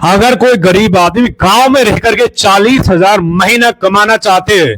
अगर कोई गरीब आदमी गांव में रह करके 40,000 महीना कमाना चाहते हैं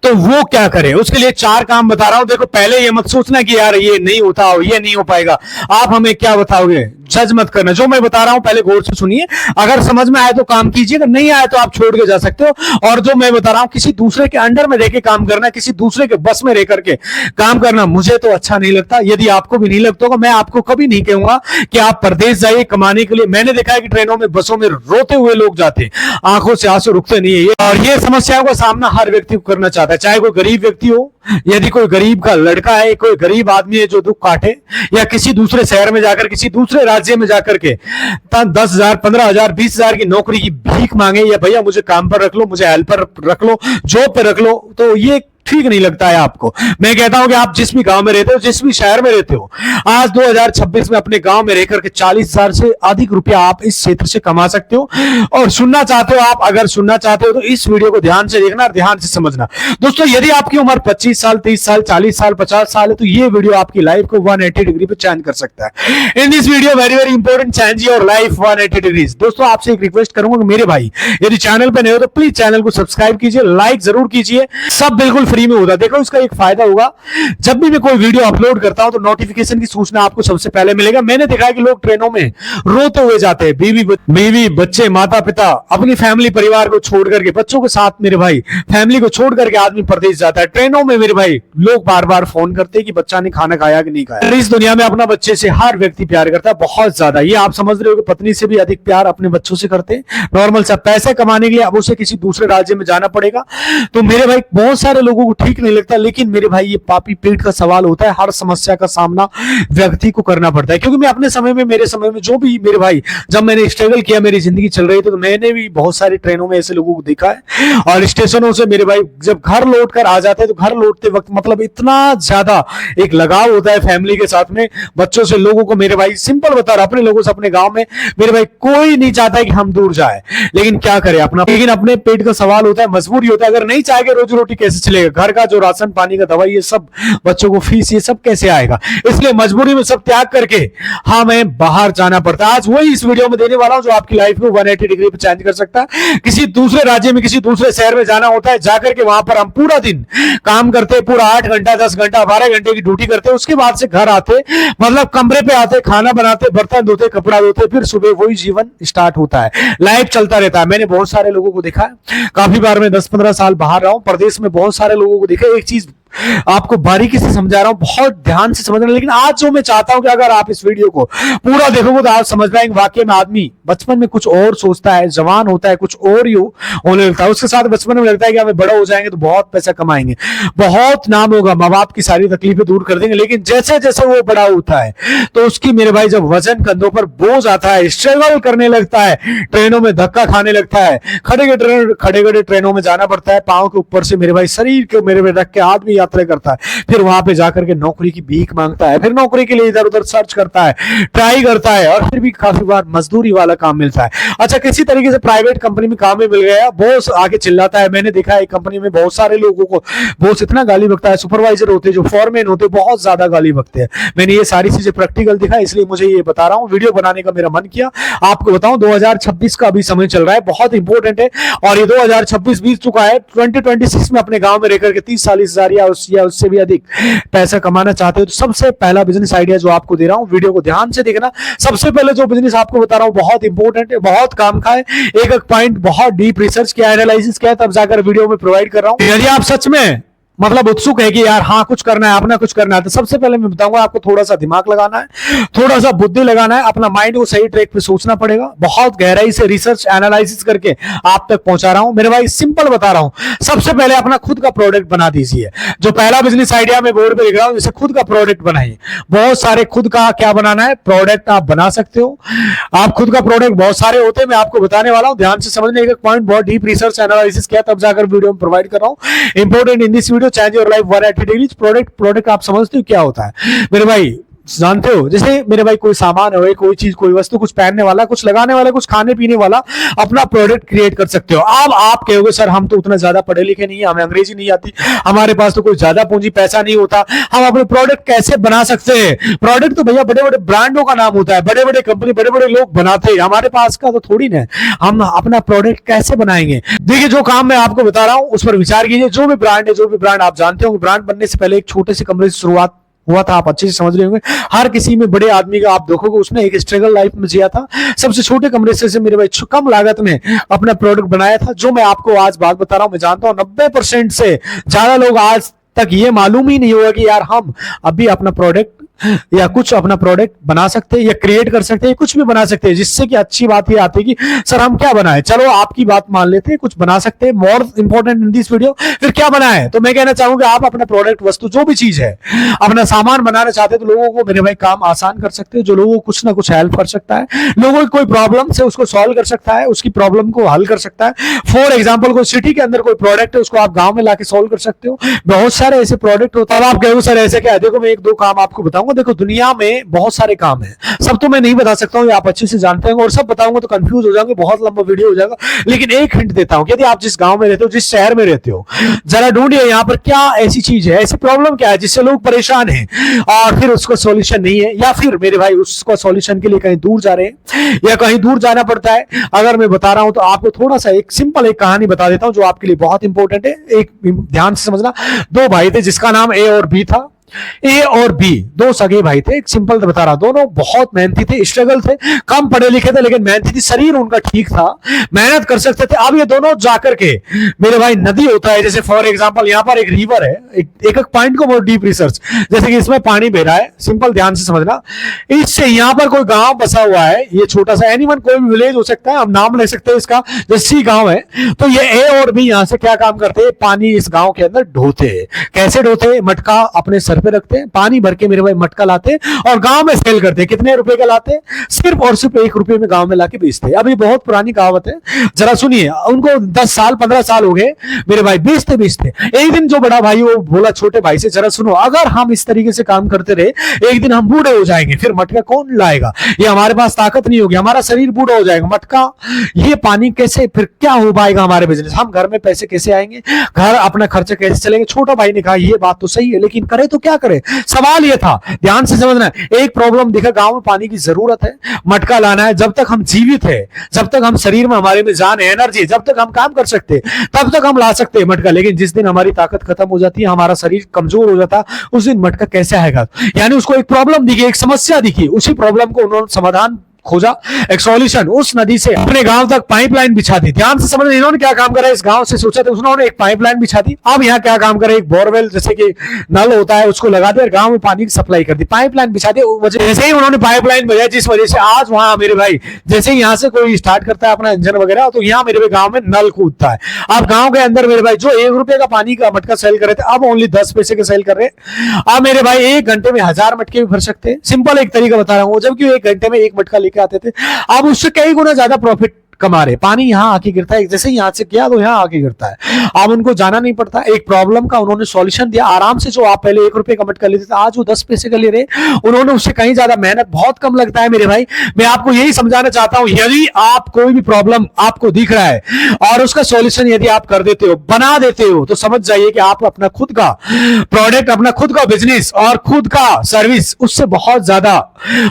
तो वो क्या करे। उसके लिए 4 काम बता रहा हूं। देखो, पहले ये मत सोचना कि यार ये नहीं होता, ये नहीं हो पाएगा। आप हमें क्या बताओगे, जज मत करना। जो मैं बता रहा हूं पहले गौर से सुनिए। अगर समझ में आए तो काम कीजिए, अगर नहीं आए तो आप छोड़ के जा सकते हो। और जो मैं बता रहा हूं, किसी दूसरे के अंडर में रह के काम करना, किसी दूसरे के बस में रह करके काम करना मुझे तो अच्छा नहीं लगता। यदि आपको भी नहीं लगता होगा, मैं आपको कभी नहीं कहूंगा कि आप प्रदेश जाइए कमाने के लिए। मैंने देखा है कि ट्रेनों में, बसों में रोते हुए लोग जाते हैं, आंखों से आंसू रुकते नहीं है। और ये समस्याओं का सामना हर व्यक्ति को करना चाहता है, चाहे कोई गरीब व्यक्ति हो। यदि कोई गरीब का लड़का है, कोई गरीब आदमी है जो दुख काटे, या किसी दूसरे शहर में जाकर, किसी दूसरे राज्य में जाकर के 10,000, 15,000, 20,000 की नौकरी की भीख मांगे, या भैया मुझे काम पर रख लो, मुझे हेल्पर रख लो, जॉब पे रख लो, तो ये ठीक नहीं लगता है आपको। मैं कहता हूं कि आप जिस भी गांव में रहते हो, जिस भी शहर में रहते हो, आज 2026 में अपने गांव में रहकर के 40,000 से अधिक रुपया आप इस क्षेत्र से कमा सकते हो। और सुनना चाहते हो आप, अगर सुनना चाहते हो तो इस वीडियो को ध्यान से देखना और ध्यान से समझना। दोस्तों, यदि आपकी उम्र 25 साल, 30 साल, 40 साल, 50 साल है तो ये वीडियो आपकी लाइफ को 180 डिग्री पे चेंज कर सकता है। In this video very very important, change your life 180 degree. दोस्तों, आपसे एक रिक्वेस्ट करूंगा कि मेरे भाई यदि चैनल पे नए हो तो प्लीज चैनल को सब्सक्राइब कीजिए, लाइक जरूर कीजिए। सब बिल्कुल फ्री में होता है। देखो, इसका एक फायदा होगा, जब भी मैं कोई वीडियो अपलोड करता हूं तो नोटिफिकेशन की सूचना आपको सबसे पहले मिलेगा। मैंने देखा है कि लोग ट्रेनों में रोते हुए जाते हैं, बीवी बच्चे, माता पिता, अपनी फैमिली परिवार को छोड़ करके, बच्चों के साथ मेरे भाई फैमिली को छोड़ करके आदमी प्रदेश जाता है। ट्रेनों में मेरे भाई लोग बार बार फोन करते हैं कि बच्चा ने खाना खाया कि नहीं खाया। इस दुनिया में अपना बच्चे से हर व्यक्ति प्यार करता है, बहुत ज्यादा। ये आप समझ रहे हो कि पत्नी से भी अधिक प्यार अपने बच्चों से करते हैं। नॉर्मल सा पैसे कमाने के लिए अब उसे किसी दूसरे राज्य में जाना पड़ेगा, तो मेरे भाई बहुत सारे लोगों को ठीक नहीं लगता। लेकिन मेरे भाई ये पापी पेट का सवाल होता है, हर समस्या का सामना व्यक्ति को करना पड़ता है। क्योंकि मैं अपने समय में, मेरे समय में जो भी मेरे भाई, जब मैंने स्ट्रगल किया, मेरी जिंदगी चल रही थी, तो मैंने भी बहुत सारी ट्रेनों में ऐसे लोगों को देखा है। और स्टेशनों से मेरे भाई जब घर लौट कर आ जाते हैं तो घर लौटते वक्त मतलब इतना ज्यादा एक लगाव होता है फैमिली के साथ में, बच्चों से, लोगों को। मेरे भाई सिंपल बता रहा, अपने लोगों से, अपने गांव में मेरे भाई कोई नहीं चाहता है कि हम दूर जाए, लेकिन क्या करें अपना, लेकिन अपने पेट का सवाल होता है, मजबूरी होता है। अगर नहीं चाहेंगे रोजी रोटी कैसे चलेगा, घर का जो राशन पानी का दवाई, ये सब, बच्चों को फीस, ये सब कैसे आएगा। इसलिए मजबूरी में सब त्याग करके हमें बाहर जाना पड़ता है। आज वही इस वीडियो में देने वाला हूं जो आपकी लाइफ को 180 डिग्री पे चेंज कर सकता है। किसी दूसरे राज्य में, किसी दूसरे शहर में जाना होता है, जाकर के वहां पर हम पूरा दिन काम करते, पूरा 8 घंटा, 10 घंटा, 12 घंटे की ड्यूटी करते, उसके बाद से घर आते, मतलब कमरे पे आते, खाना बनाते, बर्तन धोते, कपड़ा धोते, फिर सुबह वही जीवन स्टार्ट होता है, लाइफ चलता रहता है। मैंने बहुत सारे लोगों को देखा है, काफी बार मैं 10-15 साल बाहर रहा हूं, प्रदेश में बहुत सारे लोगों को देखा। एक चीज आपको बारीकी से समझा रहा हूं, बहुत ध्यान से समझना। लेकिन आज जो मैं चाहता हूं कि अगर आप इस वीडियो को पूरा देखोगे तो आप समझ पाएंगे वाकई में आदमी बचपन में कुछ और सोचता है, जवान होता है कुछ और ही होने लगता है। उसके साथ बचपन में लगता है कि हमें बड़ा हो जाएंगे तो बहुत पैसा कमाएंगे, बहुत नाम होगा, माँ बाप की सारी तकलीफें दूर कर देंगे। लेकिन जैसे जैसे वो बड़ा होता है तो उसकी मेरे भाई जब वजन कंधों पर बोझ आता है, स्ट्रगल करने लगता है, ट्रेनों में धक्का खाने लगता है, खड़े ट्रेनों में जाना पड़ता है, पांव के ऊपर से मेरे भाई शरीर के मेरे भाई रख के आदमी यात्रा करता है, फिर वहां पे जाकर के नौकरी की भीख मांगता है, फिर नौकरी के लिए इधर उधर सर्च करता है, ट्राई करता है, और फिर भी काफी बार मजदूरी वाला काम मिलता है। अच्छा, किसी तरीके से प्राइवेट कंपनी में काम मिल गया, बॉस आके चिल्लाता है। मैंने देखा है कंपनी में बहुत सारे लोगों को बॉस इतना गाली बकता है, सुपरवाइजर होते, जो फोरमैन होते, बहुत ज्यादा गाली बकते हैं। मैंने ये सारी चीजें प्रैक्टिकल दिखा, इसलिए मुझे ये बता रहा हूं, वीडियो बनाने का मेरा मन किया। आपको बताऊं 2026 का अभी समय चल रहा है, बहुत इंपॉर्टेंट है, और ये 2026 बीत चुका है। 2026 में अपने गांव में रहकर के 30-40 हजार या उससे भी अधिक पैसा कमाना चाहते हो तो सबसे पहला बिजनेस आइडिया जो आपको दे रहा हूं, वीडियो को ध्यान से देखना। सबसे पहले जो बिजनेस आपको बता रहा हूं बहुत इंपॉर्टेंट है, बहुत काम का है, एक एक पॉइंट बहुत डीप रिसर्च किया, एनालिसिस किया, तब जाकर वीडियो में प्रोवाइड कर रहा हूं। यदि आप सच में मतलब उत्सुक है कि यार हाँ कुछ करना है, अपना कुछ करना है, तो सबसे पहले मैं बताऊंगा आपको थोड़ा सा दिमाग लगाना है, थोड़ा सा बुद्धि लगाना है, अपना माइंड को सही ट्रैक पे सोचना पड़ेगा। बहुत गहराई से रिसर्च एनालिसिस करके आप तक पहुंचा रहा हूं मेरे भाई, सिंपल बता रहा हूं। सबसे पहले अपना खुद का प्रोडक्ट बना दीजिए। जो पहला बिजनेस आइडिया मैं बोर्ड पे लिख रहा हूं, जैसे खुद का प्रोडक्ट बनाइए। बहुत सारे खुद का क्या बनाना है, प्रोडक्ट आप बना सकते हो। आप खुद का प्रोडक्ट बहुत सारे होते हैं, मैं आपको बताने वाला हूं, ध्यान से समझने। एक पॉइंट बहुत डीप रिसर्च एनालिसिस किया, तब जाकर वीडियो में प्रोवाइड कर रहा हूं। Important in this video, change your life 180 degree. Product आप समझते हो क्या होता है मेरे भाई? जानते हो, जैसे मेरे भाई कोई सामान हो, कोई चीज, कोई वस्तु, कुछ पहनने वाला, कुछ लगाने वाला, कुछ खाने पीने वाला, अपना प्रोडक्ट क्रिएट कर सकते हो। अब आप कहोगे सर हम तो उतना ज्यादा पढ़े लिखे नहीं है, हमें अंग्रेजी नहीं आती, हमारे पास तो कोई ज्यादा पूंजी पैसा नहीं होता, हम अपने प्रोडक्ट कैसे बना सकते हैं? प्रोडक्ट तो भैया बड़े बड़े ब्रांडों का नाम होता है, बड़े बड़े कंपनी, बड़े बड़े लोग बनाते हैं, हमारे पास का तो थोड़ी ना। हम अपना प्रोडक्ट कैसे बनाएंगे? देखिए जो काम मैं आपको बता रहा हूं उस पर विचार कीजिए। जो भी ब्रांड है, जो भी ब्रांड आप जानते हो, ब्रांड बनने से पहले एक छोटे से कमरे से शुरुआत हुआ था, आप अच्छे से समझ रहे होंगे। हर किसी में, बड़े आदमी का आप देखोगे उसने एक स्ट्रगल लाइफ में जिया था, सबसे छोटे कमरे से मेरे भाई कम लागत में अपना प्रोडक्ट बनाया था। जो मैं आपको आज बात बता रहा हूं, मैं जानता हूं 90% से ज्यादा लोग आज तक ये मालूम ही नहीं होगा कि यार हम अभी अपना प्रोडक्ट या कुछ अपना प्रोडक्ट बना सकते हैं या क्रिएट कर सकते हैं, कुछ भी बना सकते हैं। जिससे कि अच्छी बात ये आती है कि सर हम क्या बनाए, चलो आपकी बात मान लेते हैं, कुछ बना सकते हैं। More important in this video, फिर क्या बनाए? तो मैं कहना चाहूंगा आप अपना प्रोडक्ट, वस्तु, जो भी चीज है, अपना सामान बनाना चाहते हैं तो लोगों को मेरे भाई काम आसान कर सकते हो, जो लोगों को कुछ ना कुछ हेल्प कर सकता है, लोगों की कोई प्रॉब्लम से उसको सॉल्व कर सकता है, उसकी प्रॉब्लम को हल कर सकता है। फॉर एग्जाम्पल कोई सिटी के अंदर कोई प्रोडक्ट है, उसको आप गांव में लाके सॉल्व कर सकते हो। बहुत सारे ऐसे प्रोडक्ट होता है। अब आप कहोगे सर ऐसे क्या है? देखो मैं एक दो काम आपको बताऊंगा। देखो दुनिया में बहुत सारे काम है, सब तो मैं नहीं बता सकता हूं, आप अच्छे से जानते हैं, और सब बताऊंगा तो कंफ्यूज हो जाओगे, बहुत लंबा वीडियो हो जाएगा। लेकिन एक हिंट देता हूं, यदि आप जिस गांव में रहते हो, जिस शहर में रहते हो, जरा ढूंढिए यहाँ पर क्या ऐसी चीज है, ऐसी प्रॉब्लम क्या है जिससे लोग परेशान हैं और फिर उसका सॉल्यूशन नहीं है, या फिर मेरे भाई उसको सॉल्यूशन के लिए कहीं दूर जा रहे हैं या कहीं दूर जाना पड़ता है। अगर मैं बता रहा हूं तो आपको थोड़ा सा एक सिंपल एक कहानी बता देता हूं जो आपके लिए बहुत इंपॉर्टेंट है। एक ध्यान से समझना, दो भाई थे जिसका नाम ए और बी था। ए और बी दो सगे भाई थे। एक सिंपल बता रहा, दोनों बहुत मेहनती थे, स्ट्रगल थे, कम पढ़े लिखे थे लेकिन मेहनती थी, शरीर उनका ठीक था, मेहनत कर सकते थे। अब ये दोनों जाकर के, मेरे भाई नदी होता है, जैसे फॉर एग्जांपल यहाँ पर एक रिवर है, एक पॉइंट को बहुत डीप रिसर्च, जैसे कि इसमें पानी बह रहा है, सिंपल ध्यान से समझना। इससे यहाँ पर कोई गांव बसा हुआ है, ये छोटा सा एनीवन कोई भी विलेज हो सकता है, हम नाम ले सकते हैं इसका, जैसे गांव है। तो ये ए और बी यहाँ से क्या काम करते हैं? पानी इस गांव के अंदर ढोते। कैसे ढोते? मटका अपने सर पे रखते हैं, पानी भर के मेरे भाई मटका लाते हैं और गांव में सेल करते हैं। कितने रुपए का लाते हैं? सिर्फ और सिर्फ 1 रुपए में गांव में लाके बेचते हैं। अब ये बहुत पुरानी कहावत है, जरा सुनिए। उनको 10 साल 15 साल हो गए मेरे भाई, बेचते बेचते। एक दिन जो बड़ा भाई वो बोला छोटे भाई से, जरा सुनो, अगर हम इस तरीके से काम करते रहे एक दिन हम बूढ़े हो जाएंगे, फिर मटका कौन लाएगा? ये हमारे पास ताकत नहीं होगी, हमारा शरीर बूढ़ा हो जाएगा, मटका ये पानी कैसे, फिर क्या हो पाएगा हमारे बिजनेस, हम घर में पैसे कैसे आएंगे, घर अपना खर्चा कैसे चलेंगे? छोटा भाई ने कहा ये बात तो सही है, लेकिन करे तो क्या करे? सवाल ये था, ध्यान से समझना। एक प्रॉब्लम दिखा, गांव में पानी की जरूरत है, मटका लाना है। जब तक हम जीवित है, जब तक हम शरीर में, हमारे में जान है, एनर्जी, जब तक हम काम कर सकते तब तक हम ला सकते हैं मटका। लेकिन जिस दिन हमारी ताकत खत्म हो जाती है, हमारा शरीर कमजोर हो जाता, उस दिन मटका कैसे आएगा? यानी उसको एक प्रॉब्लम दिखी, एक समस्या दिखी, उसी प्रॉब्लम को उन्होंने समाधान खोजा, एक सॉल्यूशन। उस नदी से अपने गांव तक पाइपलाइन बिछा दी। ध्यान से समझना, इन्होंने क्या काम करा, इस गांव से सोचा था, उन्होंने एक पाइपलाइन बिछा दी। अब यहाँ क्या काम करे, एक बोरवेल जैसे कि नल होता है उसको लगा दिया, गांव में पानी की सप्लाई कर दी, पाइपलाइन बिछा दी। जैसे ही उन्होंने पाइपलाइन बजाई, जिस वजह से आज वहां मेरे भाई, जैसे ही यहाँ से कोई स्टार्ट करता है अपना इंजन वगैरह, तो यहाँ मेरे भाई गांव में नल कूदता है। अब गांव के अंदर मेरे भाई जो 1 रुपए का पानी का मटका सेल कर रहे थे, अब ओनली 10 पैसे का सेल कर रहे हैं। अब मेरे भाई 1 घंटे में 1000 मटके भी भर सकते हैं। सिंपल एक तरीका बता रहा हूँ, जबकि 1 घंटे में 1 मटका लेके आते थे, अब उससे कई गुना ज्यादा प्रॉफिट कमा रहे। पानी यहाँ आके गिरता है, जैसे यहाँ से किया तो यहाँ आके गिरता है, अब उनको जाना नहीं पड़ता। एक प्रॉब्लम का उन्होंने सॉल्यूशन दिया आराम से। जो आप पहले 1 रुपए का मटका लेते थे, आज वो 10 पैसे का ले रहे, उन्होंने उससे कहीं ज्यादा, मेहनत बहुत कम लगता है मेरे भाई। मैं आपको यही समझाना चाहता हूं, यदि आप कोई भी प्रॉब्लम आपको दिख रहा है और उसका सॉल्यूशन यदि आप कर देते हो, बना देते हो, तो समझ जाइए कि आप अपना खुद का प्रोडक्ट, अपना खुद का बिजनेस और खुद का सर्विस, उससे बहुत ज्यादा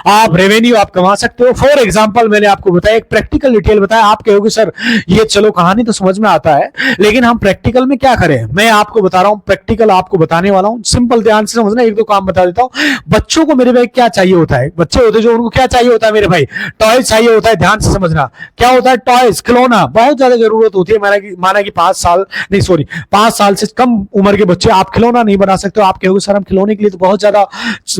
आप रेवेन्यू आप कमा सकते हो। फॉर एग्जाम्पल मैंने आपको बताया, एक प्रैक्टिकल डिटेल बताया। आप कहोगे सर ये चलो कहानी तो समझ में आता है, लेकिन हम प्रैक्टिकल में क्या करें? मैं आपको बता रहा हूं, प्रैक्टिकल आपको बताने वाला हूं। सिंपल ध्यान से समझना, 1-2 काम बता देता हूं। बच्चों को मेरे भाई क्या चाहिए होता है? बच्चे होते जो, उनको क्या चाहिए होता है मेरे भाई? टॉयज चाहिए होता है। ध्यान से समझना, क्या होता है? टॉयज, खिलौना बहुत ज्यादा जरूरत होती है। माना कि 5 साल से कम उम्र के बच्चे, आप खिलौना नहीं बना सकते हो। आप कहोगे सर हम खिलौने के लिए तो बहुत ज्यादा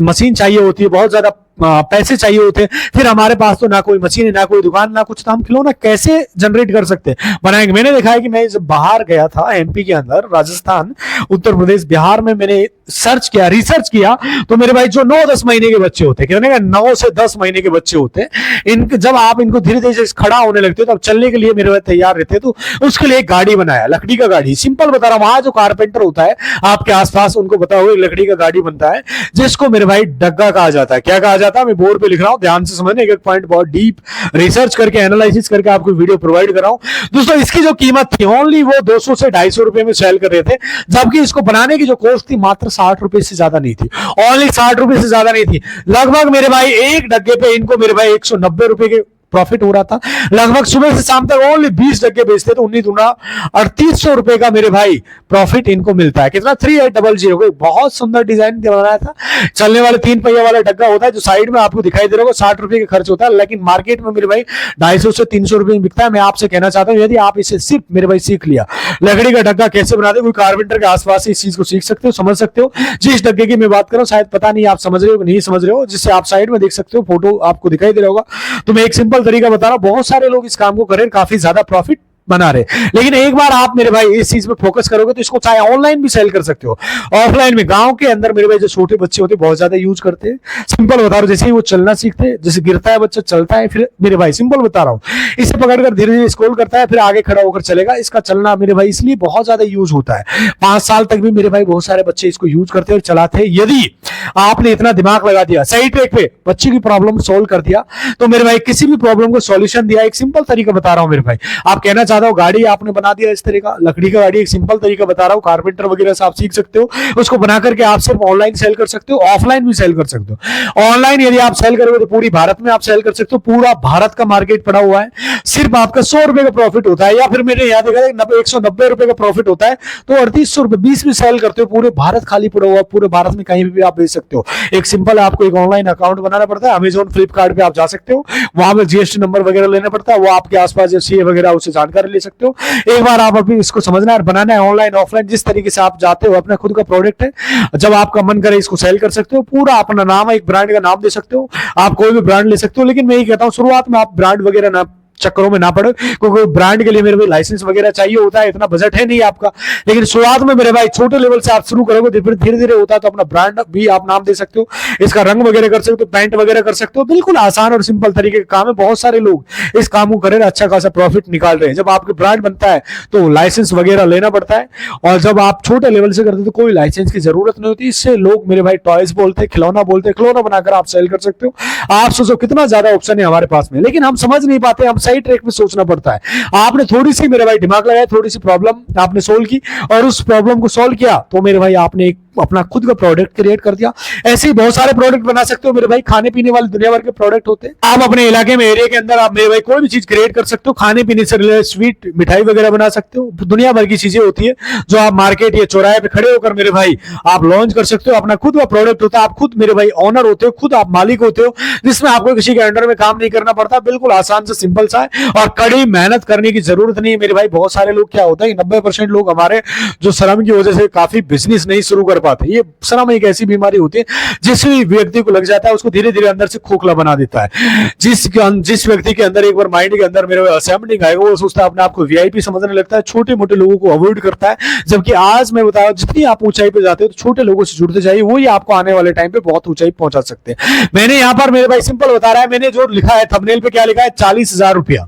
मशीन चाहिए होती है, बहुत ज्यादा पैसे चाहिए होते हैं, फिर हमारे पास तो ना कोई मशीन है, ना कोई दुकान, ना कुछ, तो हम खिलौना कैसे जनरेट कर सकते हैं, बनाएंगे। मैंने देखा है कि मैं जब बाहर गया था एमपी के अंदर, राजस्थान, उत्तर प्रदेश, बिहार में मैंने सर्च किया, रिसर्च किया, तो मेरे भाई जो 9-10 महीने के बच्चे होते हैं, कितने का, 9 से 10 महीने के बच्चे होते हैं, इनके जब आप इनको धीरे धीरे खड़ा होने लगते हो, तब चलने के लिए मेरे भाई तैयार रहते हैं, तो उसके लिए एक गाड़ी बनाया, लकड़ी का गाड़ी, सिंपल बता रहा हूं। वहां जो कारपेंटर होता है आपके आसपास, उनको पता होगा लकड़ी का गाड़ी बनता है, जिसको मेरे भाई डग्गा कहा जाता है। क्या कहा जाता है, मैं बोर्ड पे लिख रहा हूं, ध्यान से समझने, एक एक पॉइंट बहुत डीप रिसर्च करके, एनालिसिस करके आपको वीडियो प्रोवाइड कर रहा हूं। दोस्तों इसकी जो कीमत थी, ओनली वो 200 से 250 रुपए में सेल कर रहे थे, जबकि इसको बनाने की जो कॉस्ट थी मात्र 60 रुपए से ज्यादा नहीं थी, ओनली 60 रुपए से ज्यादा नहीं थी। लगभग मेरे भाई एक डग्गे पे इनको मेरे भाई 190 रुपए के प्रॉफिट हो रहा था। लगभग सुबह से शाम तक ओनली 20 डग्गे बेचते तो 3800 रुपए का मेरे भाई प्रॉफिट इनको मिलता है। कितना, 3800 का बहुत सुंदर डिजाइन बनाया था। चलने वाले 3 पहिया वाला डग्गा होता है, जो साइड में आपको दिखाई दे रहा होगा, 60 रुपए का खर्च होता है, लेकिन मार्केट में मेरे भाई 250 से 300 रुपए में बिकता है। मैं आपसे कहना चाहता हूं, यदि आप इसे सिर्फ मेरे भाई सीख लिया, लकड़ी का डग्गा कैसे बनाते, कोई कारपेंटर के आसपास इस चीज को सीख सकते हो, समझ सकते हो। जिस डग्गे की मैं बात कर रहा हूं, शायद पता नहीं आप समझ रहे हो नहीं समझ रहे हो, जिससे आप साइड में देख सकते हो, फोटो आपको दिखाई दे रहा होगा। तो मैं एक सिंपल तरीका बता रहा हूं, बहुत सारे लोग इस काम को करें, काफी ज्यादा प्रॉफिट बना रहे, लेकिन एक बार आप मेरे भाई इस चीज में फोकस करोगे तो इसको चाहे ऑनलाइन भी सेल कर सकते हो, ऑफलाइन में। गांव के अंदर मेरे भाई जो छोटे बच्चे होते हैं बहुत ज्यादा यूज करते हैं। सिंपल बता रहा हूं, जैसे ही वो चलना सीखते हैं, जैसे गिरता है बच्चा, चलता है, फिर मेरे भाई सिंपल बता रहा हूं, इसे पकड़कर धीरे धीरे स्क्रॉल करता है, फिर आगे खड़ा होकर चलेगा। इसका चलना मेरे भाई इसलिए बहुत ज्यादा यूज होता है, 5 साल तक भी मेरे भाई बहुत सारे बच्चे इसको यूज करते हैं और चलाते हैं। यदि आपने इतना दिमाग लगा दिया, सही ट्रैक पे बच्चे की प्रॉब्लम सोल्व कर दिया, तो मेरे भाई किसी भी प्रॉब्लम को सॉल्यूशन दिया। एक सिंपल तरीका बता रहा हूं मेरे भाई, आप कहना चाहता हो गाड़ी आपने बना दिया इस तरह का, लकड़ी का गाड़ी, एक सिंपल तरीका बता रहा हूं, कारपेंटर वगैरह से आप सीख सकते हो, उसको बना करके आप सिर्फ ऑनलाइन सेल कर सकते हो, ऑफलाइन भी सेल कर सकते हो। ऑनलाइन यदि आप सेल करोगे तो पूरी भारत में आप सेल कर सकते हो, पूरा भारत का मार्केट पड़ा हुआ है, सिर्फ आपका 100 रुपए का प्रॉफिट होता है, या फिर मैंने यहाँ देखा 190 रुपए का प्रॉफिट होता है, तो 3800 रुपए 20 भी सेल करते हो, पूरे भारत खाली पड़ा हुआ, पूरे भारत में कहीं भी आप बेच सकते हो। एक सिंपल आपको एक ऑनलाइन अकाउंट बनाना पड़ता है, अमेजोन, फ्लिपकार्ट पे आप जा सकते हो, वहां पे जीएसटी नंबर वगैरह लेना पड़ता है, वो आपके आसपास जो सीए वगैरह उससे जानकारी ले सकते हो। एक बार आप अभी इसको समझना है, बनाना है ऑनलाइन ऑफलाइन, जिस तरीके से आप जाते हो, अपना खुद का प्रोडक्ट है, जब आपका मन करे इसको सेल कर सकते हो, पूरा अपना नाम है, एक ब्रांड का नाम दे सकते हो, आप कोई भी ब्रांड ले सकते हो। लेकिन मैं ये कहता हूं शुरुआत में आप ब्रांड वगैरह ना चक्करों में ना पड़े, क्योंकि ब्रांड के लिए मेरे भाई लाइसेंस वगैरह चाहिए होता है, इतना बजट है नहीं आपका। लेकिन शुरुआत में मेरे भाई छोटे लेवल से आप शुरू करोगे, फिर धीरे धीरे होता है तो अपना ब्रांड भी आप नाम दे सकते हो, इसका रंग वगैरह कर सकते हो, पेंट वगैरह कर सकते हो। बिल्कुल आसान और सिंपल तरीके का काम है, बहुत सारे लोग इस काम को कर अच्छा खासा प्रॉफिट निकाल रहे हैं। जब आपके ब्रांड बनता है तो लाइसेंस वगैरह लेना पड़ता है, और जब आप छोटे लेवल से करते हो तो कोई लाइसेंस की जरूरत नहीं होती। इससे लोग मेरे भाई टॉयज बोलते हैं, खिलौना बोलते हैं, खिलौना बनाकर आप सेल कर सकते हो। आप सोचो कितना ज्यादा ऑप्शन है हमारे पास में, लेकिन हम समझ नहीं पाते, हम सही ट्रैक में सोचना पड़ता है। आपने थोड़ी सी मेरे भाई दिमाग लगाया, थोड़ी सी प्रॉब्लम आपने सोल्व की, और उस प्रॉब्लम को सोल्व किया, तो मेरे भाई आपने एक अपना खुद का प्रोडक्ट क्रिएट कर दिया। ऐसे ही बहुत सारे प्रोडक्ट बना सकते हो मेरे भाई, खाने पीने वाले दुनिया भर के प्रोडक्ट होते हैं। आप अपने इलाके में, एरिया के अंदर आप मेरे भाई कोई भी चीज क्रिएट कर सकते हो, खाने पीने से रिलेटेड स्वीट मिठाई वगैरह बना सकते हो, दुनिया भर की चीजें होती है जो आप मार्केट या चौराहे पे खड़े होकर मेरे भाई आप लॉन्च कर सकते हो। अपना खुद का प्रोडक्ट होता है, आप खुद मेरे भाई ओनर होते हो, खुद आप मालिक होते हो, जिसमें आपको किसी के अंडर में काम नहीं करना पड़ता। बिल्कुल आसान से सिंपल सा है, और कड़ी मेहनत करने की जरूरत नहीं है मेरे भाई। बहुत सारे लोग क्या होता है, 90% लोग हमारे जो शर्म की वजह से काफी बिजनेस नहीं शुरू कर पाते। ये शर्म एक ऐसी बीमारी होती है जिस व्यक्ति को लग जाता है उसको धीरे धीरे अंदर से खोखला बना देता है। जिस व्यक्ति के अंदर एक बार माइंड के अंदर मेरे असेंबलिंग आएगा, वो सोचता है अपने आप को वीआईपी समझने लगता है, छोटे मोटे लोगों को अवॉइड करता है। जबकि आज मैं बताऊं, जितनी आप ऊंचाई पे जाते हो तो छोटे लोगों से जुड़ते जाइए, वही आपको आने वाले टाइम पे बहुत ऊंचाई पहुंचा सकते हैं। मैंने यहाँ पर मेरे भाई सिंपल बता रहा है, मैंने जो लिखा है थंबनेल पे, क्या लिखा है, 40,000 रुपया,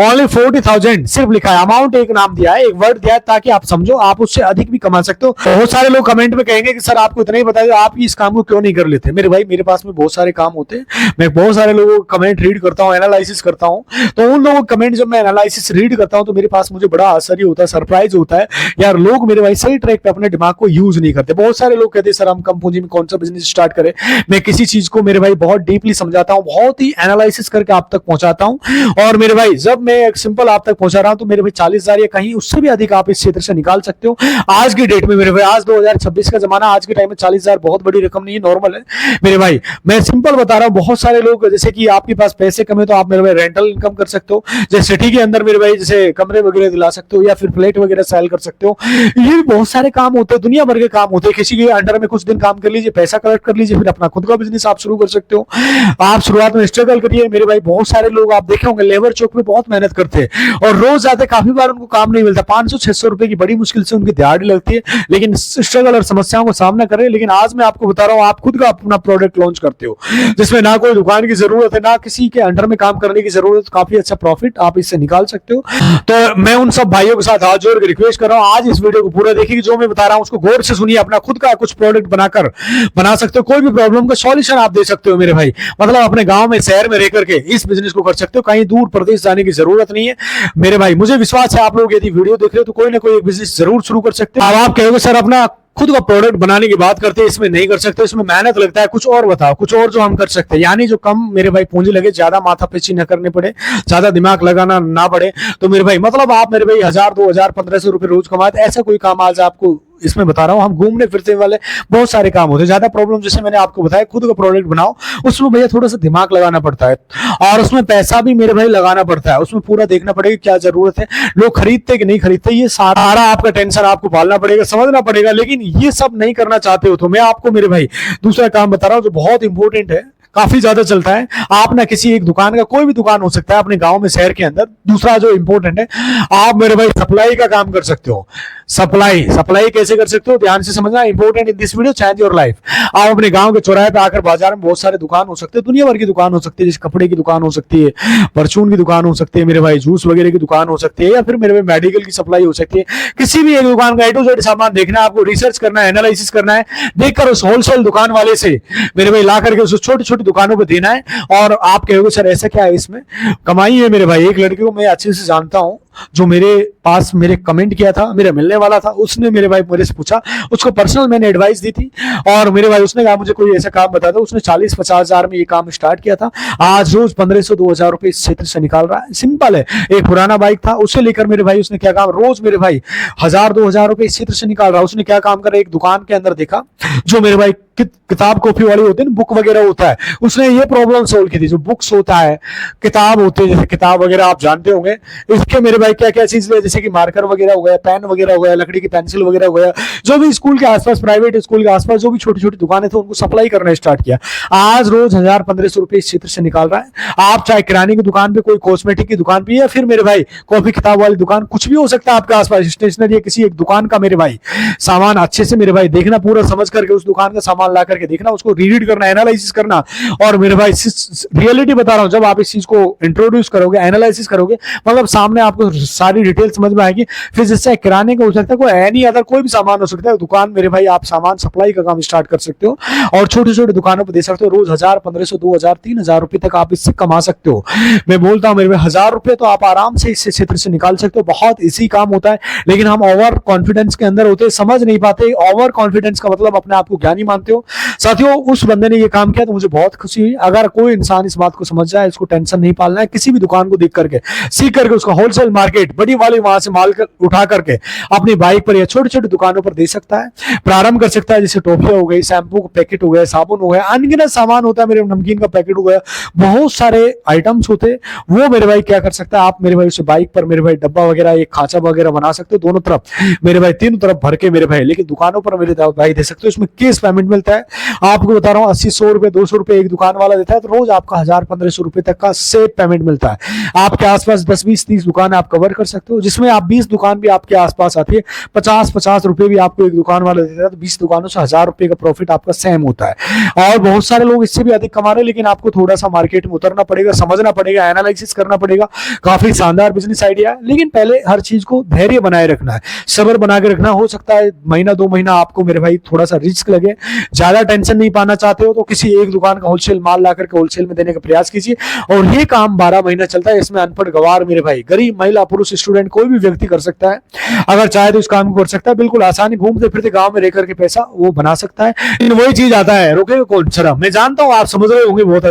ओनली 40,000 सिर्फ लिखा है। अमाउंट एक नाम दिया है, एक वर्ड दिया है, ताकि आप समझो आप उससे अधिक भी कमा सकते हो। बहुत सारे लोग कमेंट में कहेंगे कि सर आपको इतना ही बताया, आप इस काम को क्यों नहीं कर लेते। मेरे भाई मेरे पास में बहुत सारे काम होते हैं, मैं बहुत सारे लोगों को कमेंट रीड करता हूँ, एनालिसिस करता हूँ। तो उन लोगों को कमेंट जब मैं एनालिसिस रीड करता हूँ तो मेरे पास मुझे बड़ा आश्चर्य होता है, सरप्राइज होता है, यार लोग मेरे भाई सही ट्रैक पे अपने दिमाग को यूज नहीं करते। बहुत सारे लोग कहते हैं सर हम कम पूंजी में कौन सा बिजनेस स्टार्ट करें। मैं किसी चीज को मेरे भाई बहुत डीपली समझाता हूँ, बहुत ही एनालिसिस करके आप तक पहुंचाता हूँ, और और मेरे भाई जब मैं एक सिंपल आप तक पहुंचा रहा हूं तो मेरे भाई 40,000 या कहीं उससे भी अधिक आप इस क्षेत्र से निकाल सकते हो आज की डेट में मेरे भाई। आज 2026 का जमाना, आज के टाइम में 40,000 बहुत बड़ी रकम नहीं है, नॉर्मल है मेरे भाई। मैं सिंपल बता रहा हूँ, बहुत सारे लोग जैसे कि आपके पास पैसे कम है तो आप मेरे भाई रेंटल इनकम कर सकते हो, जैसे सिटी के अंदर मेरे भाई जैसे कमरे वगैरह दिला सकते हो या फिर फ्लैट वगैरह सेल कर सकते हो। ये भी बहुत सारे काम होते हैं, दुनिया भर के काम होते हैं। किसी के अंडर में कुछ दिन काम कर लीजिए, पैसा कलेक्ट कर लीजिए, फिर अपना खुद का बिजनेस आप शुरू कर सकते हो। आप शुरुआत में स्ट्रगल करिए मेरे भाई। बहुत सारे लोग आप देखे होंगे लेबर चौक पे बहुत मेहनत करते हैं और रोज आते, काफी बार उनको काम नहीं मिलता, 500-600 रुपए की बड़ी मुश्किल से उनकी दिहाड़ी लगती है, लेकिन स्ट्रगल और समस्याओं का सामना करें। लेकिन आज मैं आपको बता रहा हूं, आप खुद का अपना प्रोडक्ट लॉन्च करते हो जिसमें ना कोई दुकान की जरूरत है, ना किसी के अंडर में काम करने की जरूरत, काफी अच्छा प्रॉफिट आप इससे निकाल सकते हो। तो मैं उन सब भाइयों के साथ हाथ जोड़ के रिक्वेस्ट कर रहा हूं, आज इस वीडियो को पूरा देखिए, जो मैं बता रहा हूं उसको गौर से सुनिए, अपना खुद का कुछ प्रोडक्ट बनाकर बना सकते हो, कोई भी प्रॉब्लम का सॉल्यूशन आप दे सकते हो मेरे भाई। मतलब अपने गांव में, शहर में रह करके इस बिजनेस को कर सकते हो, कहीं दूर प्रदेश जाने की जरूरत नहीं है मेरे भाई। मुझे विश्वास है आप लोग यदि वीडियो देख रहे हो तो कोई ना कोई एक बिजनेस जरूर शुरू कर सकते हो। अब आप कहोगे सर अपना खुद का प्रोडक्ट बनाने की बात करते हैं, इसमें नहीं कर सकते, इसमें मेहनत लगता है, कुछ और बताओ, कुछ और जो हम कर सकते हैं, यानी जो कम मेरे भाई पूंजी लगे, ज्यादा माथापेची न करने पड़े, ज्यादा दिमाग लगाना ना पड़े। तो मेरे भाई मतलब आप मेरे भाई 1000, 2000, 1500 रुपए रोज कमाते, ऐसा कोई काम आज आपको इसमें बता रहा हूं। हम घूमने फिरते वाले बहुत सारे काम होते हैं, ज्यादा प्रॉब्लम जैसे मैंने आपको बताया खुद का प्रोडक्ट बनाओ, उसमें भैया थोड़ा सा दिमाग लगाना पड़ता है और उसमें पैसा भी मेरे भाई लगाना पड़ता है, उसमें पूरा देखना पड़ेगा क्या जरूरत है, लोग खरीदते कि नहीं खरीदते, ये सारा आपका टेंशन आपको पालना पड़ेगा, समझना पड़ेगा। लेकिन ये सब नहीं करना चाहते हो तो मैं आपको मेरे भाई दूसरा काम बता रहा हूं जो बहुत इंपॉर्टेंट है, काफी ज्यादा चलता है। आप ना किसी एक दुकान का, कोई भी दुकान हो सकता है अपने गांव में, शहर के अंदर, दूसरा जो इंपॉर्टेंट है, आप मेरे भाई सप्लाई का काम कर सकते हो। सप्लाई कैसे कर सकते हो, ध्यान से समझना, important in this video, change your life. आप अपने गांव के चौराहे पे आकर, बाजार में बहुत सारे दुकान हो सकते हैं, दुनिया भर की दुकान हो सकती है, जैसे कपड़े की दुकान हो सकती है, परचून की दुकान हो सकती है मेरे भाई, जूस वगैरह की दुकान हो सकती है, या फिर मेरे भाई मेडिकल की सप्लाई हो सकती है। किसी भी एक दुकान का A to Z सामान देखना है आपको, रिसर्च करना है, एनालिसिस करना है, देखकर उस होलसेल दुकान वाले से मेरे भाई ला करके उस छोटी छोटी दुकानों पर देना है। और आप कहोगे सर ऐसा क्या है इसमें कमाई है मेरे भाई। एक लड़के को मैं अच्छे से जानता हूं जो मेरे पास मेरे कमेंट किया था, मेरा मिलने वाला था, उसने मेरे भाई मेरे से पूछा, उसको पर्सनल मैंने एडवाइस दी थी और मेरे भाई उसने कहा मुझे कोई ऐसा काम बता दो। उसने 40-50 हजार में ये काम स्टार्ट किया था, आज रोज 1500-2000 रुपए इस क्षेत्र से निकाल रहा है। सिंपल है, एक पुराना बाइक था उसे लेकर मेरे भाई उसने क्या काम, रोज मेरे भाई 1000-2000 रुपए इस क्षेत्र से निकाल रहा है। उसने क्या काम करा, एक दुकान के अंदर देखा जो मेरे भाई किताब कॉपी वाली होती है, बुक वगैरह होता है, उसने ये प्रॉब्लम सोल्व की थी। जो बुक्स होता है, किताब होते हैं, जैसे किताब वगैरह आप जानते होंगे, इसके मेरे भाई क्या क्या चीज है, जैसे कि मार्कर वगैरह हो गया, पेन वगैरह हो गया, लकड़ी की पेंसिल वगैरह हो गया, जो भी स्कूल के आसपास, प्राइवेट स्कूल के आसपास जो भी छोटी छोटी दुकानें थे उनको सप्लाई करना स्टार्ट किया। आज रोज 1000-1500 रुपए इस क्षेत्र से निकाल रहा है। आप चाहे किराने की दुकान पे, कोई कॉस्मेटिक की दुकान पे, या फिर मेरे भाई कॉपी किताब वाली दुकान, कुछ भी हो सकता है आपके आसपास, स्टेशनरी, किसी एक दुकान का मेरे भाई सामान अच्छे से मेरे भाई देखना, पूरा समझ करके उस दुकान का सामान ला करके देखना, उसको रीड करना, एनालिसिस करना। और मेरे भाई रियलिटी बता रहा हूं, जब आप इस चीज को इंट्रोड्यूस करोगे, एनालिसिस करोगे, मतलब सामने आपको सारी डिटेल समझ में आएगी। फिर जैसे किराने का हो सकता है, कोई एनी अदर कोई भी सामान हो सकता है, दुकान मेरे भाई आप सामान सप्लाई का काम स्टार्ट कर सकते हो और छोटे छोटे दुकानों पर दे सकते हो। रोज 1000, 1500, 2000, 3000 रुपए तक आप इससे कमा सकते हो। मैं बोलता हूं मेरे भाई 1000 रुपए तो आप आराम से इस क्षेत्र से निकाल सकते हो। बहुत इजी काम होता है, लेकिन हम ओवर कॉन्फिडेंस के अंदर होते, समझ नहीं पाते। ओवर कॉन्फिडेंस का मतलब अपने आप को ज्ञानी मानते हो। साथियों, उस बंदे ने ये काम किया तो मुझे बहुत खुशी हुई। अगर कोई इंसान इस बात को समझ जाए, इसको टेंशन नहीं पालना है, किसी भी दुकान को देख करके, सीख करके उसका होलसेल मार्केट बड़ी वाली वहां से माल उठा करके अपनी बाइक पर या छोटी छोटी दुकानों पर दे सकता है, प्रारंभ कर सकता है। जैसे टॉफियां हो गई, शैम्पू का पैकेट हो गया, साबुन हो गया, अनगिनत सामान होता है, मेरे नमकीन का पैकेट हो गया, बहुत सारे आइटम्स होते हैं। वो मेरे भाई क्या कर सकता है, आप मेरे भाई उसे बाइक पर मेरे भाई डब्बा वगैरह, एक खांचा वगैरह बना सकते हो, दोनों तरफ मेरे भाई, तीनों तरफ भर के मेरे भाई। लेकिन दुकानों पर मेरे भाई दे सकते हो, इसमें कैश पेमेंट मिलता है। आपको बता रहा हूँ 80-100 रुपए, 200 रुपए एक दुकान वाला देता है, तो रोज आपका 1000-1500 रुपए तक का सेफ पेमेंट मिलता है। आपके आसपास 10-20-30 दुकान आप कवर कर सकते हो, जिसमें आप 20 दुकान भी आपके आसपास आती है, 50-50 रुपए भी आपको एक दुकान वाला देता है, तो 20 दुकानों से 1000 रुपए का प्रॉफिट आपका सेम होता है। और बहुत सारे लोग इससे भी अधिक कमा रहे हैं, लेकिन आपको थोड़ा सा मार्केट में उतरना पड़ेगा, समझना पड़ेगा, एनालिसिस करना पड़ेगा। काफी शानदार बिजनेस आइडिया है, लेकिन पहले हर चीज को धैर्य बनाए रखना है, सब्र बना के रखना। हो सकता है महीना 2 महीना आपको मेरे भाई थोड़ा सा रिस्क लगे, ज्यादा टेंशन नहीं पाना चाहते हो तो किसी एक दुकान का होलसेल माल ला करके होलसेल में देने का प्रयास कीजिए। और ये काम 12 महीना चलता है। इसमें अनपढ़ गवार मेरे भाई, गरीब महिला पुरुष, स्टूडेंट, कोई भी व्यक्ति कर सकता है। अगर चाहे तो इस काम को कर सकता है, बिल्कुल आसानी, घूमते फिरते गांव में रह करके पैसा वो बना सकता है। लेकिन वही चीज आता है, रोकेगा कौन? शर्म। मैं जानता हूँ आप समझ रहे होंगे बहुत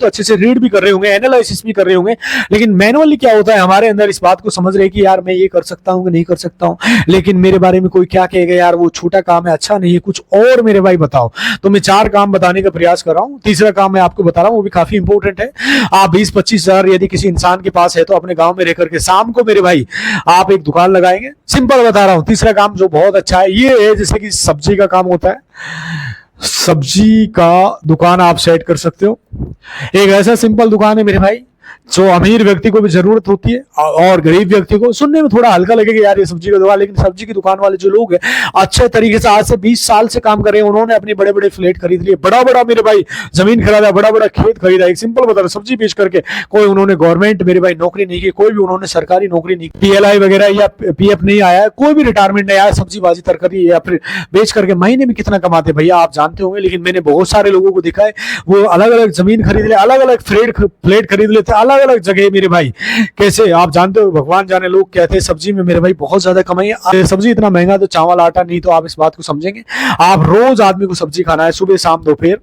अच्छे से रीड भी कर रहे होंगे, एनालिसिस भी कर रहे होंगे, लेकिन मैनुअली क्या होता है हमारे अंदर इस बात को समझ रहे कि यार मैं ये कर सकता हूँ कि नहीं कर सकता हूँ, लेकिन मेरे बारे में कोई क्या कहेगा, यार वो छोटा काम है, अच्छा नहीं है, कुछ और मेरे भाई बताओ। तो मैं 4 काम बताने का प्रयास कर रहा हूँ। तीसरा काम मैं आपको बता रहा हूँ, वो भी काफी इंपॉर्टेंट है। आप 20-25 हजार यदि किसी इंसान के पास है तो अपने गांव में रह करके शाम को मेरे भाई आप एक दुकान लगाएंगे। सिंपल बता रहा हूँ। तीसरा काम जो बहुत अच्छा है ये है, जैसे कि सब्जी का काम होता है, सब्जी का दुकान आप सेट कर सकते हो। एक ऐसा सिंपल दुकान है मेरे भाई जो अमीर व्यक्ति को भी जरूरत होती है और गरीब व्यक्ति को। सुनने में थोड़ा हल्का लगेगा यार ये सब्जी का दुकान, लेकिन सब्जी की दुकान वाले जो लोग हैं अच्छे तरीके से आज से 20 साल से काम कर रहे हैं। उन्होंने अपने बड़े बड़े फ्लैट खरीद लिए, बड़ा बड़ा मेरे भाई जमीन खरीदा, बड़ा बड़ा खेत खरीदा। एक सिंपल बता रहा, सब्जी बेच करके कोई उन्होंने गवर्नमेंट मेरे भाई नौकरी नहीं की, कोई भी उन्होंने सरकारी नौकरी नहीं की, PLI वगैरह या PF नहीं आया, कोई भी रिटायरमेंट नहीं आया, सब्जी बाजी तरकारी या फिर बेच करके महीने में कितना कमाते भैया आप जानते होंगे। लेकिन मैंने बहुत सारे लोगों को देखा है वो अलग अलग जमीन खरीद ले, अलग अलग फ्लैट खरीद लेते, अलग अलग जगह मेरे भाई कैसे आप जानते हो, भगवान जाने। लोग कहते हैं सब्जी में मेरे भाई बहुत ज्यादा कमाई है, सब्जी इतना महंगा तो चावल आटा नहीं, तो आप इस बात को समझेंगे। आप रोज आदमी को सब्जी खाना है, सुबह शाम दोपहर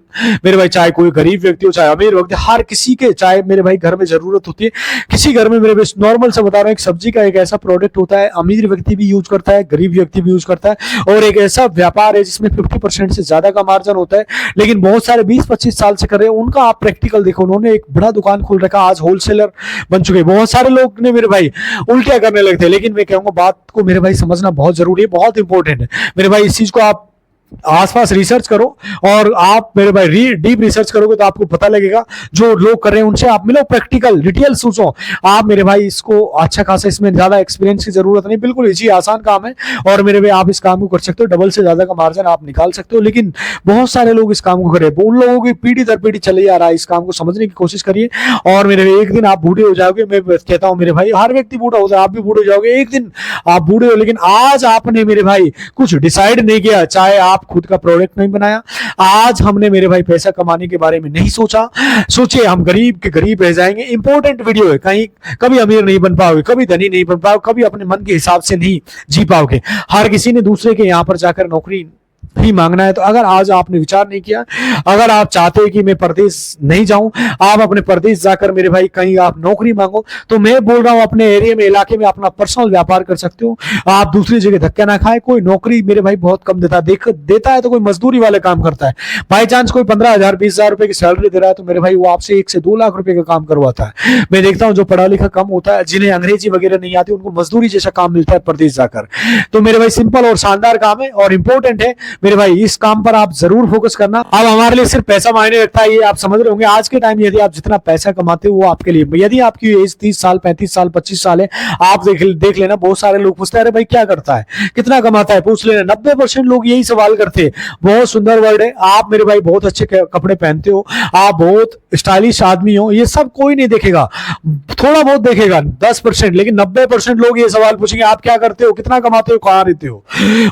मेरे भाई, चाहे कोई गरीब व्यक्ति हो चाहे अमीर व्यक्ति, हर किसी के चाहे मेरे भाई घर में जरूरत होती है। किसी घर में मेरे भाई नॉर्मल से बता रहा हूँ, सब्जी का एक ऐसा प्रोडक्ट होता है अमीर व्यक्ति भी यूज करता है, गरीब व्यक्ति भी यूज करता है, और एक ऐसा व्यापार है जिसमें 50% से ज्यादा का मार्जिन होता है। लेकिन बहुत सारे 20-25 साल से कर रहे हैं, उनका आप प्रैक्टिकल देखो, उन्होंने एक बड़ा दुकान खोल रखा, आज होलसेलर बन चुके। बहुत सारे लोग ने मेरे भाई उल्टिया करने लगते हैं, लेकिन मैं कहूंगा बात को मेरे भाई समझना बहुत जरूरी है, बहुत इंपॉर्टेंट है मेरे भाई। इस चीज को आप आसपास रिसर्च करो और आप मेरे भाई डीप रिसर्च करोगे तो आपको पता लगेगा। जो लोग कर रहे हैं उनसे आप मिलो, प्रैक्टिकल डिटेल सोचो आप मेरे भाई। इसको अच्छा खासा, इसमें ज्यादा एक्सपीरियंस की जरूरत नहीं, बिल्कुल इजी आसान काम है और मेरे भाई आप इस काम को कर सकते हो, डबल से ज्यादा का मार्जिन आप निकाल सकते हो। लेकिन बहुत सारे लोग इस काम को कर रहे हैं, उन लोगों की पीढ़ी दर पीढ़ी चले आ रहा है। इस काम को समझने की कोशिश करिए और मेरे भाई एक दिन आप बूढ़े हो जाओगे। मैं कहता हूं मेरे भाई हर व्यक्ति बूढ़ा होता है, आप भी बूढ़े हो जाओगे एक दिन, आप बूढ़े हो। लेकिन आज आपने मेरे भाई कुछ डिसाइड नहीं किया, चाहे आप खुद का प्रोडक्ट नहीं बनाया, आज हमने मेरे भाई पैसा कमाने के बारे में नहीं सोचा, सोचे हम गरीब के गरीब रह जाएंगे। इंपॉर्टेंट वीडियो है, कहीं कभी अमीर नहीं बन पाओगे, कभी धनी नहीं बन पाओगे, कभी अपने मन के हिसाब से नहीं जी पाओगे। हर किसी ने दूसरे के यहां पर जाकर नौकरी ही मांगना है। तो अगर आज आपने विचार नहीं किया, अगर आप चाहते हैं कि मैं परदेश नहीं जाऊं, आप अपने परदेश जाकर मेरे भाई कहीं आप नौकरी मांगो, तो मैं बोल रहा हूं अपने एरिया में, इलाके में अपना पर्सनल व्यापार कर सकते हो। आप दूसरी जगह धक्का ना खाए। कोई नौकरी मेरे भाई बहुत कम देता है तो कोई मजदूरी वाले काम करता है। बाई चांस कोई 15,000 20,000 रुपए की सैलरी दे रहा है तो मेरे भाई वो आपसे 1 से 2 लाख रुपए का काम करवाता है। मैं देखता हूं जो पढ़ा लिखा कम होता है, जिन्हें अंग्रेजी वगैरह नहीं आती, उनको मजदूरी जैसा काम मिलता है परदेश जाकर। तो मेरे भाई सिंपल और शानदार काम है और इंपॉर्टेंट है मेरे भाई, इस काम पर आप जरूर फोकस करना। अब हमारे लिए सिर्फ पैसा मायने रखता है, ये आप समझ रहे होंगे। आज के टाइम यदि आप जितना पैसा कमाते हो वो आपके लिए, यदि आपकी एज 30 साल 35 साल 25 साल है, आप देख लेना बहुत सारे लोग पूछते हैं अरे भाई क्या करता है, कितना कमाता है, पूछ लेना। 90% लोग यही सवाल करते हैं। बहुत सुंदर वर्ड है। आप मेरे भाई बहुत अच्छे कपड़े पहनते हो, आप बहुत स्टाइलिश आदमी हो, ये सब कोई नहीं देखेगा, थोड़ा बहुत देखेगा 10%, लेकिन 90% लोग ये सवाल पूछेंगे आप क्या करते हो, कितना कमाते हो, कहां रहते हो।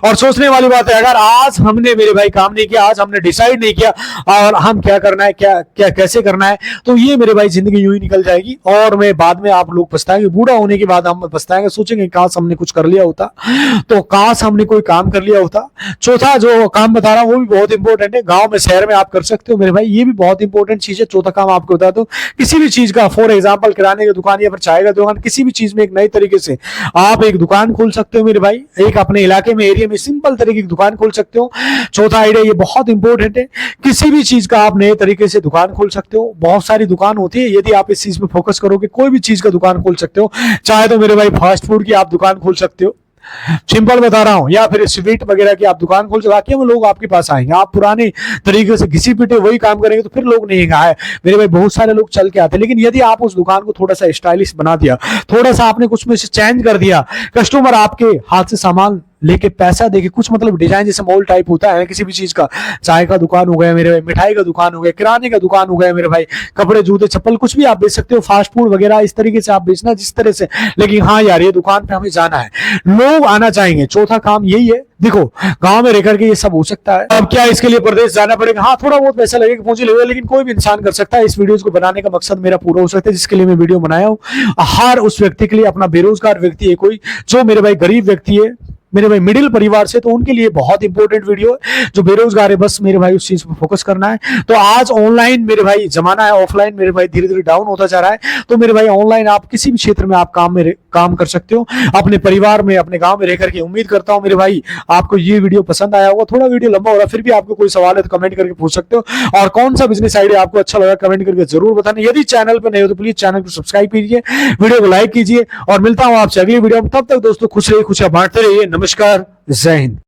और सोचने वाली बात है, अगर आज हमने मेरे भाई काम नहीं किया, आज हमने डिसाइड नहीं किया और हम क्या करना है, क्या कैसे करना है, तो ये मेरे भाई जिंदगी यूं ही निकल जाएगी। और मैं बाद में आप लोग पछताएंगे, बूढ़ा होने के बाद हम पछताएंगे, सोचेंगे काश हमने कुछ कर लिया होता, तो काश हमने कोई काम कर लिया होता। चौथा जो काम बता रहा हूं वो भी बहुत इंपॉर्टेंट है, गांव में शहर में आप कर सकते हो मेरे भाई, ये भी बहुत इंपॉर्टेंट चीज है। चौथा काम आपको बता दो, किसी भी चीज का, फॉर एग्जाम्पल किराने की दुकान या फिर चाय का दुकान, किसी भी चीज में एक नई तरीके से आप एक दुकान खोल सकते हो मेरे भाई। एक अपने इलाके में, एरिया में सिंपल तरीके की दुकान खोल सकते हो। चौथा आइडिया ये बहुत इंपॉर्टेंट है, किसी भी चीज का आप नए तरीके से दुकान खोल सकते हो। बहुत सारी दुकान होती है, यदि आप इस चीज पे फोकस करोगे कोई भी चीज का दुकान खोल सकते हो। चाहे तो मेरे भाई फास्ट फूड की आप दुकान खोल सकते हो, सिंपल बता रहा हूं, या फिर स्वीट वगैरह की आप दुकान खोल सकते हो, वो लोग आपके पास आएंगे। आप पुराने तरीके से घिसी पिटे वही काम करेंगे तो फिर लोग नहीं आए मेरे भाई, बहुत सारे लोग चल के आते हैं। लेकिन यदि आप उस दुकान को थोड़ा सा स्टाइलिश बना दिया, थोड़ा सा आपने कुछ में से चेंज कर दिया, कस्टमर आपके हाथ से सामान लेके पैसा देके कुछ मतलब डिजाइन जैसे मॉल टाइप होता है किसी भी चीज का, चाय का दुकान हो गया मेरे भाई, मिठाई का दुकान हो गया, किराने का दुकान हो गया मेरे भाई, कपड़े जूते चप्पल कुछ भी आप बेच सकते हो, फास्ट फूड वगैरह इस तरीके से आप बेचना जिस तरह से, लेकिन हाँ यार ये दुकान पे हमें जाना है, लोग आना चाहेंगे। चौथा काम यही है। देखो गांव में रह करके ये सब हो सकता है। अब क्या इसके लिए प्रदेश जाना पड़ेगा? हाँ थोड़ा बहुत पैसा लगेगा, पूंजी लगेगा, लेकिन कोई भी इंसान कर सकता है। इस वीडियोस को बनाने का मकसद मेरा पूरा हो सकता है जिसके लिए मैं वीडियो बनाया हूँ। हर उस व्यक्ति के लिए, अपना बेरोजगार व्यक्ति है कोई, जो मेरे भाई गरीब व्यक्ति है, मेरे भाई मिडिल परिवार से, तो उनके लिए बहुत इंपॉर्टेंट वीडियो है। जो बेरोजगार है बस मेरे भाई उस चीज पर फोकस करना है। तो आज ऑनलाइन मेरे भाई जमाना है, ऑफलाइन मेरे भाई धीरे धीरे डाउन होता जा रहा है। तो मेरे भाई ऑनलाइन आप किसी भी क्षेत्र में आप काम कर सकते हो अपने परिवार में, अपने गांव में रह करके। उम्मीद करता हूं मेरे भाई आपको ये वीडियो पसंद आया होगा। थोड़ा वीडियो लंबा हो रहा है, फिर भी आपको कोई सवाल है तो कमेंट करके पूछ सकते हो। और कौन सा बिजनेस आइडिया आपको अच्छा लगा कमेंट करके जरूर बताना। यदि चैनल पर नहीं हो तो प्लीज चैनल को सब्सक्राइब कीजिए, वीडियो को लाइक कीजिए, और मिलता हूं आपसे अगली वीडियो में। तब तक दोस्तों खुश रहिए, खुशियां बांटते रहिए। नमस्कार, जय हिंद।